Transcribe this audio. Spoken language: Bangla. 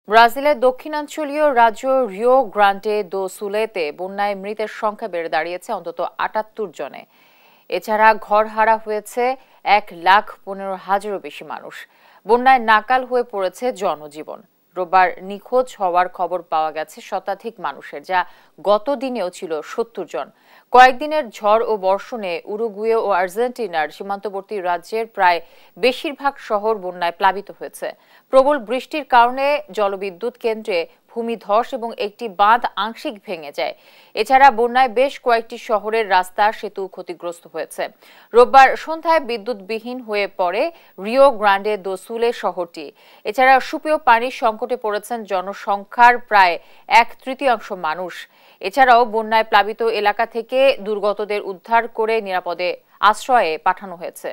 ব্রাজিলের দক্ষিণাঞ্চলীয় রাজ্য রিও গ্রান্ডে দো সুলেতে বন্যায় মৃতের সংখ্যা বেড়ে দাঁড়িয়েছে অন্তত ৭৮ জনে। এছাড়া ঘরহারা হয়েছে ১,১৫,০০০-এরও বেশি মানুষ। বন্যায় নাকাল হয়ে পড়েছে জনজীবন। রোববার নিখোঁজ হওয়ার খবর পাওয়া গেছে শতাধিক মানুষের, যা গত দিনেও ছিল ৭০ জন। কয়েকদিনের ঝড় ও বর্ষণে উরুগুয়ে ও আর্জেন্টিনার সীমান্তবর্তী রাজ্যের প্রায় বেশিরভাগ শহর বন্যায় প্লাবিত হয়েছে। প্রবল বৃষ্টির কারণে জলবিদ্যুৎ কেন্দ্রে ভূমিধস এবং একটি বাঁধ আংশিক ভেঙে যায়। এছাড়া বন্যায় বেশ কয়েকটি শহরের রাস্তা সেতু ক্ষতিগ্রস্ত হয়েছে। রোববার সন্ধ্যায় বিদ্যুৎবিহীন হয়ে পড়ে রিও গ্রান্ডে দো সুলে শহরটি। এছাড়া সুপেয় পানির সংকটে পড়েছেন জনসংখ্যার প্রায় ১/৩ মানুষ। এছাড়াও বন্যায় প্লাবিত এলাকা থেকে দুর্গতদের উদ্ধার করে নিরাপদে আশ্রয়ে পাঠানো হয়েছে।